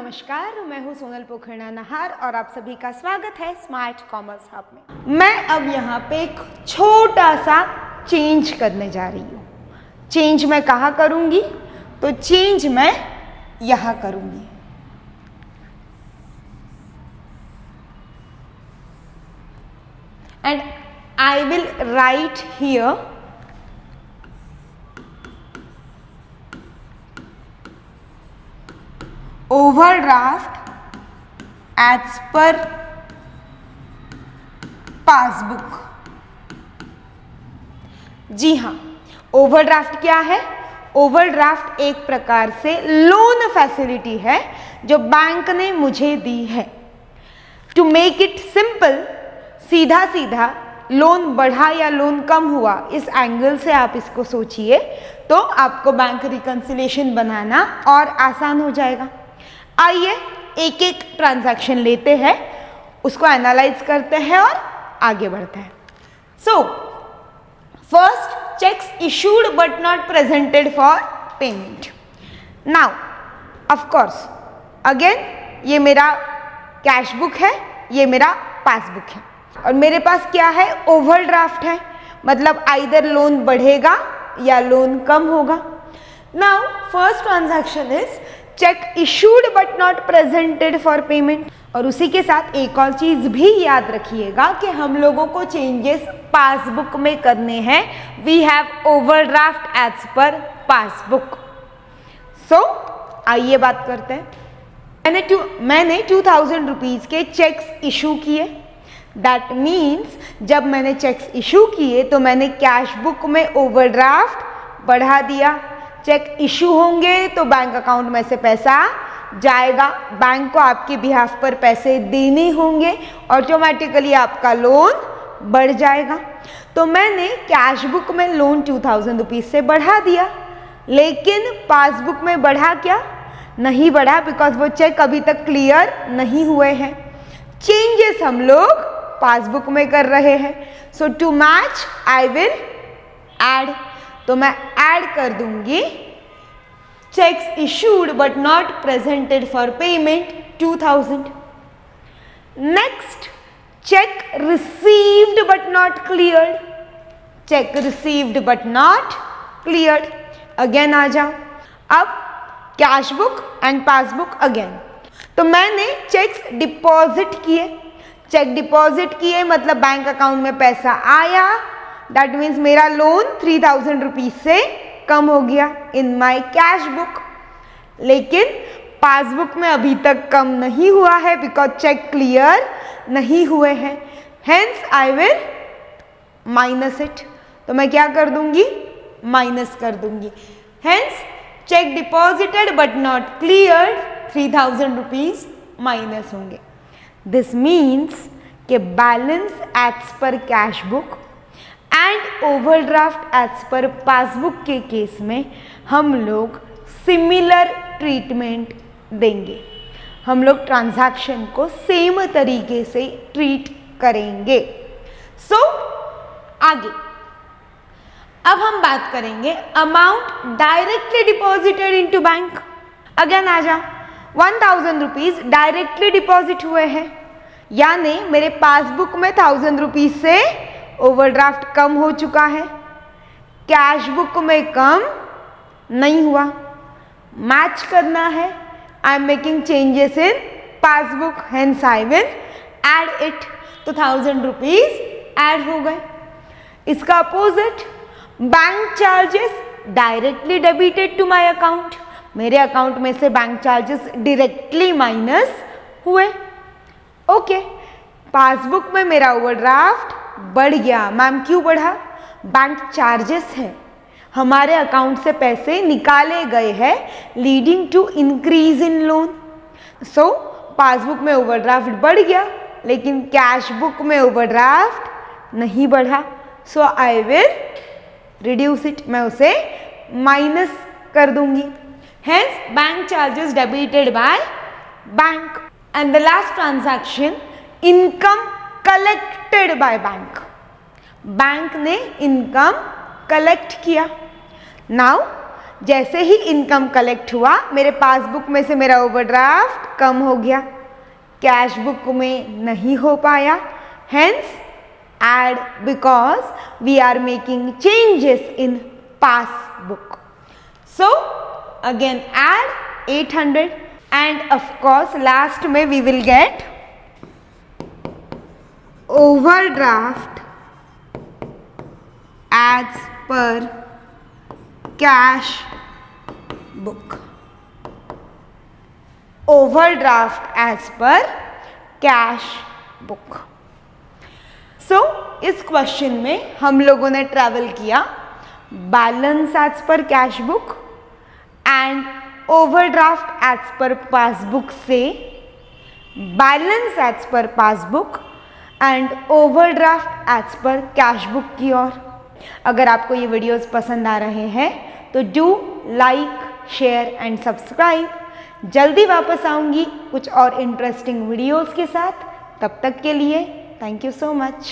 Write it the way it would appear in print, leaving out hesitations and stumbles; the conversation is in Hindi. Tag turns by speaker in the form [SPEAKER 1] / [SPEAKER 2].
[SPEAKER 1] नमस्कार, मैं हूँ सोनल पोखरना नहार और आप सभी का स्वागत है स्मार्ट कॉमर्स हब में। मैं अब यहाँ पे एक छोटा सा चेंज करने जा रही हूँ। चेंज मैं कहाँ करूँगी? तो चेंज मैं यहाँ करूँगी। And I will write here overdraft as per passbook. जी हाँ, ओवरड्राफ्ट क्या है? ओवरड्राफ्ट एक प्रकार से लोन फैसिलिटी है जो बैंक ने मुझे दी है। टू मेक इट सिंपल, सीधा सीधा लोन बढ़ा या लोन कम हुआ, इस एंगल से आप इसको सोचिए तो आपको बैंक रिकंसिलिएशन बनाना और आसान हो जाएगा। आइए एक एक ट्रांजैक्शन लेते हैं, उसको एनालाइज करते हैं और आगे बढ़ते हैं। So first, cheques issued but not presented for payment. Now of course again ये मेरा कैश बुक है, ये मेरा पासबुक है और मेरे पास क्या है? ओवरड्राफ्ट है, मतलब आइदर लोन बढ़ेगा या लोन कम होगा। Now first transaction is check issued but not presented for payment. और उसी के साथ एक और चीज भी याद रखिएगा कि हम लोगों को चेंजेस पासबुक में करने हैं। We have overdraft as per passbook. So आइए बात करते हैं। मैंने 2000 रुपीज के चेक्स इशू किए। दैट मीन्स जब मैंने चेक्स इशू किए तो मैंने कैश बुक में ओवरड्राफ्ट बढ़ा दिया। चेक इशू होंगे तो बैंक अकाउंट में से पैसा जाएगा, बैंक को आपके बिहाफ पर पैसे देने होंगे, ऑटोमेटिकली आपका लोन बढ़ जाएगा। तो मैंने कैश बुक में लोन 2000 रुपीज से बढ़ा दिया, लेकिन पासबुक में बढ़ा क्या? नहीं बढ़ा, बिकॉज वो चेक अभी तक क्लियर नहीं हुए हैं। चेंजेस हम लोग पासबुक में कर रहे हैं। So to match I will add, तो मैं ऐड कर दूंगी cheques issued but not presented for payment 2000। Next, cheque received but not cleared. Cheque received but not cleared, again आ जाओ। अब cash book and passbook again. तो मैंने चेक्स डिपॉजिट किए। चेक डिपॉजिट किए मतलब बैंक अकाउंट में पैसा आया। दैट मीन्स मेरा लोन 3000 रुपीज से कम हो गया इन माई कैश बुक। लेकिन पासबुक में अभी तक कम नहीं हुआ है बिकॉज चेक क्लियर नहीं हुए हैं। Hence I will minus it. तो मैं क्या कर दूंगी? माइनस कर दूंगी। Hence cheque deposited but not cleared 3000 rupees minus होंगे। दिस मीन्स के balance as per cash book and overdraft as per passbook के केस में हम लोग सिमिलर ट्रीटमेंट देंगे। हम लोग ट्रांजैक्शन को सेम तरीके से ट्रीट करेंगे। सो आगे अब हम बात करेंगे amount directly deposited into bank. Again आ जा, 1000 रुपीज डायरेक्टली डिपॉजिट हुए हैं, यानी मेरे पासबुक में 1000 रुपीज से ओवरड्राफ्ट कम हो चुका है, कैश बुक में कम नहीं हुआ। मैच करना है, I am making changes in passbook, hence I will add it. तो 1000 रुपीज ऐड हो गए। इसका opposite, bank charges directly debited to my account. मेरे अकाउंट में से बैंक चार्जेस डायरेक्टली माइनस हुए। ओके, पासबुक में मेरा ओवरड्राफ्ट बढ़ गया। मैम क्यों बढ़ा? बैंक चार्जेस है, हमारे अकाउंट से पैसे निकाले गए हैं, leading to increase in loan. So passbook में ओवरड्राफ्ट बढ़ गया लेकिन कैश बुक में ओवरड्राफ्ट नहीं बढ़ा। So I will reduce it, मैं उसे माइनस कर दूंगी। Hence bank charges debited by bank. And the last transaction, income collected by bank. Bank ने इनकम कलेक्ट किया। नाउ जैसे ही इनकम कलेक्ट हुआ मेरे पासबुक में से मेरा ओवरड्राफ्ट कम हो गया, कैश बुक में नहीं हो पाया, hence add because we are making changes in passbook. So again add 800 and of course last में we will get overdraft as per cash book. Overdraft as per cash book. So इस क्वेश्चन में हम लोगों ने ट्रैवल किया balance as per cash book and overdraft as per passbook से balance as per passbook and overdraft as per cash book की ओर। अगर आपको ये वीडियोस पसंद आ रहे हैं तो do like, share and subscribe. जल्दी वापस आऊँगी कुछ और इंटरेस्टिंग वीडियोस के साथ। तब तक के लिए थैंक यू सो मच।